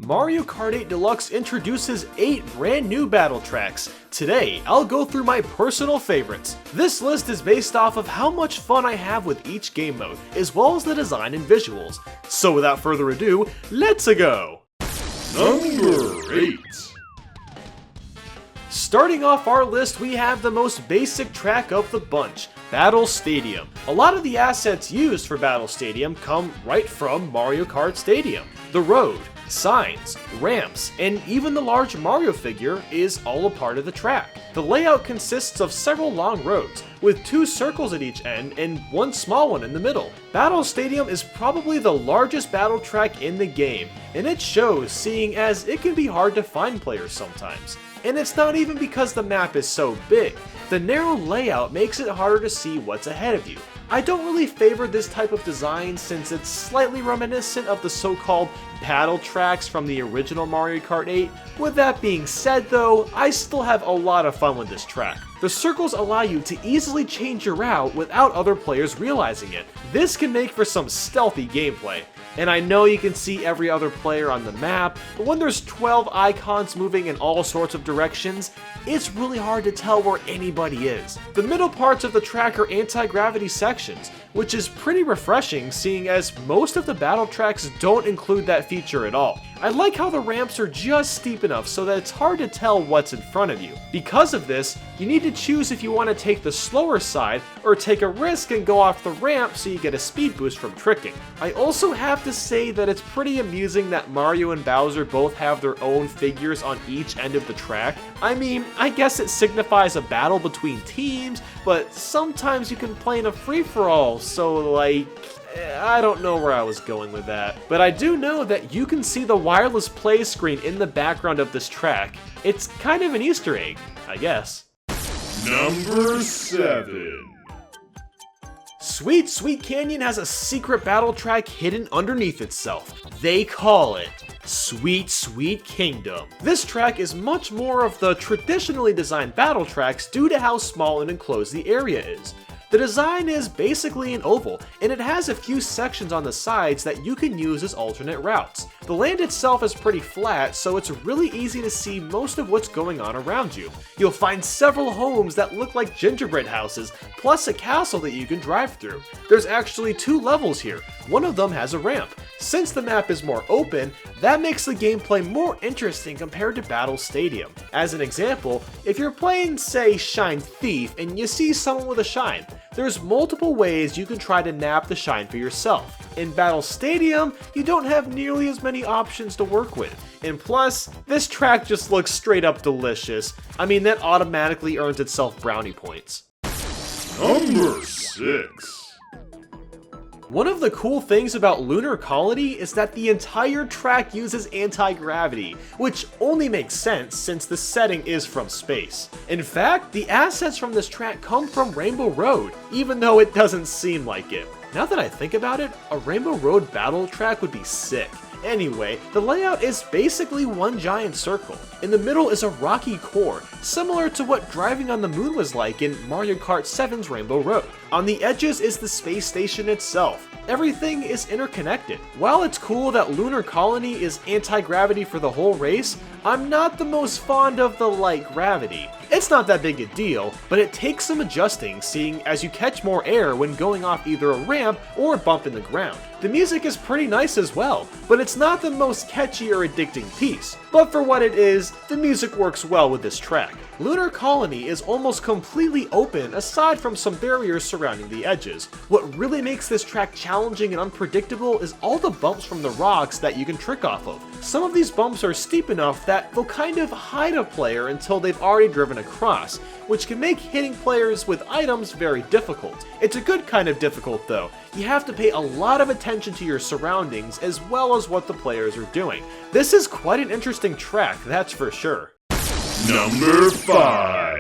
Mario Kart 8 Deluxe introduces 8 brand new battle tracks. Today, I'll go through my personal favorites. This list is based off of how much fun I have with each game mode, as well as the design and visuals. So without further ado, let's go! Number 8. Starting off our list, we have the most basic track of the bunch, Battle Stadium. A lot of the assets used for Battle Stadium come right from Mario Kart Stadium. The road, signs, ramps, and even the large Mario figure is all a part of the track. The layout consists of several long roads, with 2 circles at each end and 1 small one in the middle. Battle Stadium is probably the largest battle track in the game, and it shows, seeing as it can be hard to find players sometimes. And it's not even because the map is so big. The narrow layout makes it harder to see what's ahead of you. I don't really favor this type of design since it's slightly reminiscent of the so-called battle tracks from the original Mario Kart 8. With that being said though, I still have a lot of fun with this track. The circles allow you to easily change your route without other players realizing it. This can make for some stealthy gameplay. And I know you can see every other player on the map, but when there's 12 icons moving in all sorts of directions, it's really hard to tell where anybody is. The middle parts of the track are anti-gravity sections, which is pretty refreshing seeing as most of the battle tracks don't include that feature at all. I like how the ramps are just steep enough so that it's hard to tell what's in front of you. Because of this, you need to choose if you want to take the slower side or take a risk and go off the ramp so you get a speed boost from tricking. I also have to say that it's pretty amusing that Mario and Bowser both have their own figures on each end of the track. I mean, I guess it signifies a battle between teams, but sometimes you can play in a free-for-all, so like, I don't know where I was going with that. But I do know that you can see the wireless play screen in the background of this track. It's kind of an Easter egg, I guess. Number 7. Sweet Sweet Canyon has a secret battle track hidden underneath itself. They call it Sweet Sweet Kingdom. This track is much more of the traditionally designed battle tracks due to how small and enclosed the area is. The design is basically an oval, and it has a few sections on the sides that you can use as alternate routes. The land itself is pretty flat, so it's really easy to see most of what's going on around you. You'll find several homes that look like gingerbread houses, plus a castle that you can drive through. There's actually 2 levels here. One of them has a ramp. Since the map is more open, that makes the gameplay more interesting compared to Battle Stadium. As an example, if you're playing, say, Shine Thief and you see someone with a shine, there's multiple ways you can try to nab the shine for yourself. In Battle Stadium, you don't have nearly as many options to work with. And plus, this track just looks straight up delicious. I mean, that automatically earns itself brownie points. Number 6. One of the cool things about Lunar Colony is that the entire track uses anti-gravity, which only makes sense since the setting is from space. In fact, the assets from this track come from Rainbow Road, even though it doesn't seem like it. Now that I think about it, a Rainbow Road battle track would be sick. Anyway, the layout is basically one giant circle. In the middle is a rocky core, similar to what driving on the moon was like in Mario Kart 7's Rainbow Road. On the edges is the space station itself. Everything is interconnected. While it's cool that Lunar Colony is anti-gravity for the whole race, I'm not the most fond of the light gravity. It's not that big a deal, but it takes some adjusting seeing as you catch more air when going off either a ramp or a bump in the ground. The music is pretty nice as well, but it's not the most catchy or addicting piece. But for what it is, the music works well with this track. Lunar Colony is almost completely open aside from some barriers surrounding the edges. What really makes this track challenging and unpredictable is all the bumps from the rocks that you can trick off of. Some of these bumps are steep enough that they'll kind of hide a player until they've already driven across, which can make hitting players with items very difficult. It's a good kind of difficult though. You have to pay a lot of attention to your surroundings as well as what the players are doing. This is quite an interesting track, that's for sure. Number 5.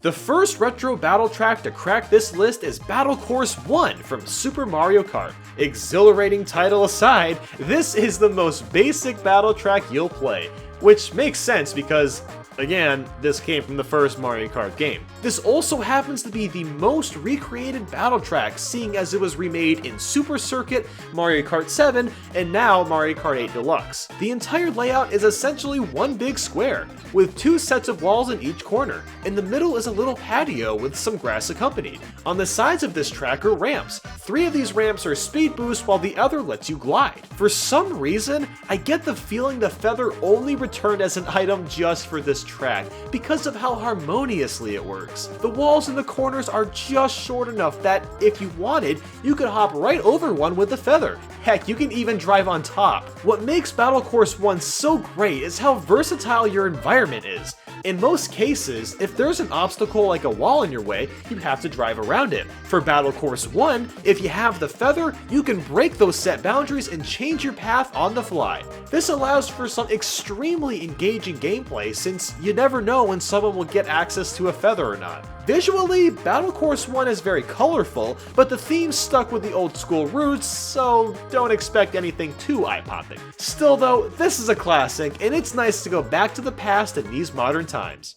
The first retro battle track to crack this list is Battle Course 1 from Super Mario Kart. Exhilarating title aside, this is the most basic battle track you'll play, which makes sense because Again, this came from the first Mario Kart game. This also happens to be the most recreated battle track, seeing as it was remade in Super Circuit, Mario Kart 7, and now Mario Kart 8 Deluxe. The entire layout is essentially one big square, with 2 sets of walls in each corner. In the middle is a little patio with some grass accompanied. On the sides of this track are ramps. 3 of these ramps are speed boosts while the other lets you glide. For some reason, I get the feeling the feather only returned as an item just for this track because of how harmoniously it works. The walls in the corners are just short enough that if you wanted, you could hop right over one with the feather. Heck, you can even drive on top. What makes Battle Course 1 so great is how versatile your environment is. In most cases, if there's an obstacle like a wall in your way, you have to drive around it. For Battle Course 1, if you have the feather, you can break those set boundaries and change your path on the fly. This allows for some extremely engaging gameplay since you never know when someone will get access to a feather or not. Visually, Battle Course 1 is very colorful, but the theme stuck with the old school roots, so don't expect anything too eye-popping. Still though, this is a classic, and it's nice to go back to the past in these modern times.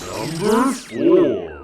Number 4.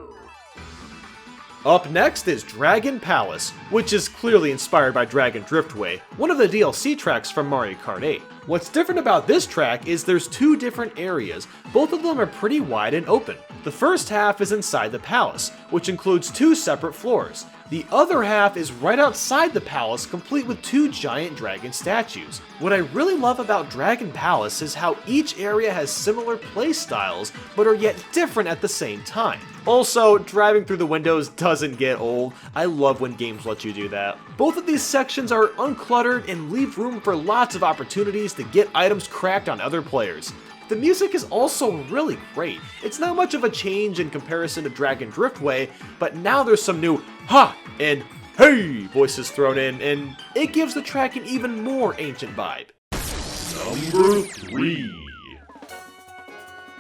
Up next is Dragon Palace, which is clearly inspired by Dragon Driftway, one of the DLC tracks from Mario Kart 8. What's different about this track is there's 2 different areas, both of them are pretty wide and open. The first half is inside the palace, which includes 2 separate floors. The other half is right outside the palace, complete with 2 giant dragon statues. What I really love about Dragon Palace is how each area has similar play styles, but are yet different at the same time. Also, driving through the windows doesn't get old. I love when games let you do that. Both of these sections are uncluttered and leave room for lots of opportunities to get items cracked on other players. The music is also really great. It's not much of a change in comparison to Dragon Driftway, but now there's some new "ha" and "hey" voices thrown in, and it gives the track an even more ancient vibe. Number 3.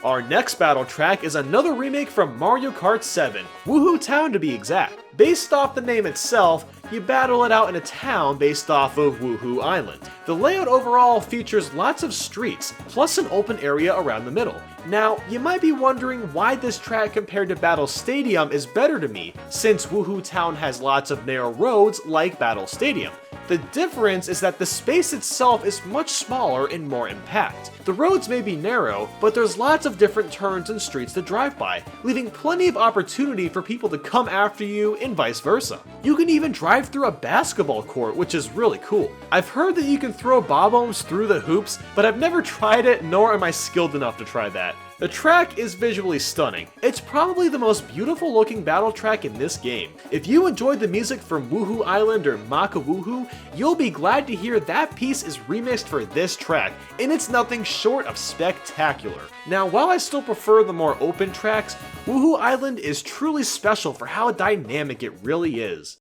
Our next battle track is another remake from Mario Kart 7, Woohoo Town to be exact. Based off the name itself, you battle it out in a town based off of Woohoo Island. The layout overall features lots of streets, plus an open area around the middle. Now, you might be wondering why this track compared to Battle Stadium is better to me, since Woohoo Town has lots of narrow roads like Battle Stadium. The difference is that the space itself is much smaller and more compact. The roads may be narrow, but there's lots of different turns and streets to drive by, leaving plenty of opportunity for people to come after you and vice versa. You can even drive through a basketball court, which is really cool. I've heard that you can throw bob-ombs through the hoops, but I've never tried it, nor am I skilled enough to try that. The track is visually stunning. It's probably the most beautiful looking battle track in this game. If you enjoyed the music from Woohoo Island or Maka Woohoo, you'll be glad to hear that piece is remixed for this track, and it's nothing short of spectacular. Now, while I still prefer the more open tracks, Woohoo Island is truly special for how dynamic it really is.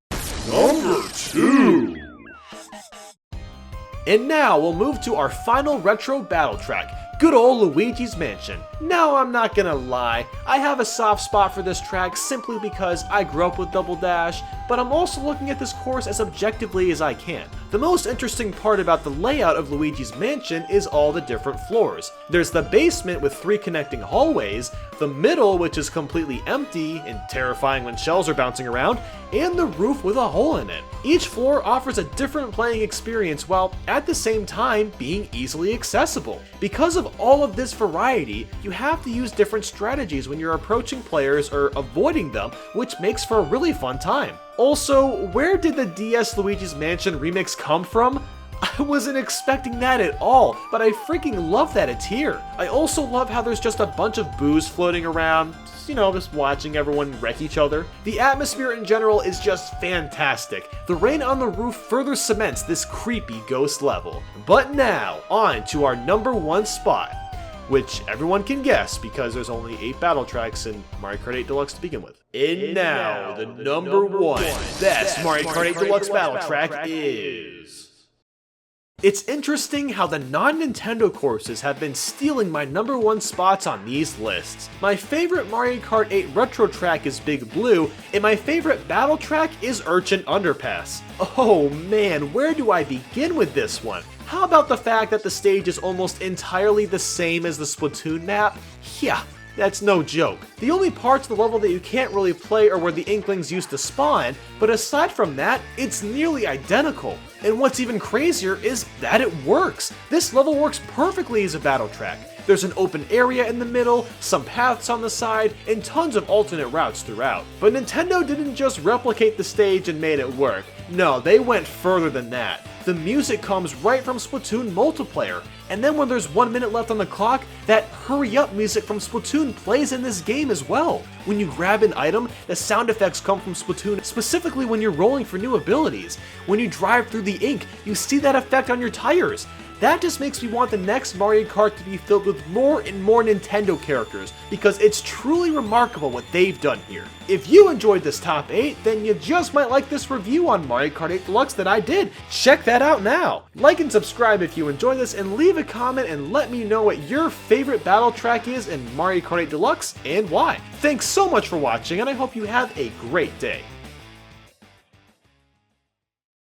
Number 2. And now we'll move to our final retro battle track, good old Luigi's Mansion. Now, I'm not gonna lie, I have a soft spot for this track simply because I grew up with Double Dash, but I'm also looking at this course as objectively as I can. The most interesting part about the layout of Luigi's Mansion is all the different floors. There's the basement with 3 connecting hallways, the middle which is completely empty and terrifying when shells are bouncing around, and the roof with a hole in it. Each floor offers a different playing experience while at the same time being easily accessible. Because of all of this variety, you have to use different strategies when you're approaching players or avoiding them, which makes for a really fun time. Also, where did the DS Luigi's Mansion remix come from? I wasn't expecting that at all, but I freaking love that it's here. I also love how there's just a bunch of booze floating around, just watching everyone wreck each other. The atmosphere in general is just fantastic. The rain on the roof further cements this creepy ghost level. But now, on to our number 1 spot, which everyone can guess because there's only 8 battle tracks in Mario Kart 8 Deluxe to begin with. And now, the number 1 best Mario Kart 8 Deluxe battle track is... It's interesting how the non-Nintendo courses have been stealing my #1 spots on these lists. My favorite Mario Kart 8 retro track is Big Blue, and my favorite battle track is Urchin Underpass. Oh man, where do I begin with this one? How about the fact that the stage is almost entirely the same as the Splatoon map? Yeah, that's no joke. The only parts of the level that you can't really play are where the Inklings used to spawn, but aside from that, it's nearly identical. And what's even crazier is that it works. This level works perfectly as a battle track. There's an open area in the middle, some paths on the side, and tons of alternate routes throughout. But Nintendo didn't just replicate the stage and made it work. No, they went further than that. The music comes right from Splatoon multiplayer, and then when there's 1 minute left on the clock, that hurry up music from Splatoon plays in this game as well. When you grab an item, the sound effects come from Splatoon, specifically when you're rolling for new abilities. When you drive through the ink, you see that effect on your tires. That just makes me want the next Mario Kart to be filled with more and more Nintendo characters, because it's truly remarkable what they've done here. If you enjoyed this top 8, then you just might like this review on Mario Kart 8 Deluxe that I did. Check that out now! Like and subscribe if you enjoyed this, and leave a comment and let me know what your favorite battle track is in Mario Kart 8 Deluxe and why. Thanks so much for watching, and I hope you have a great day.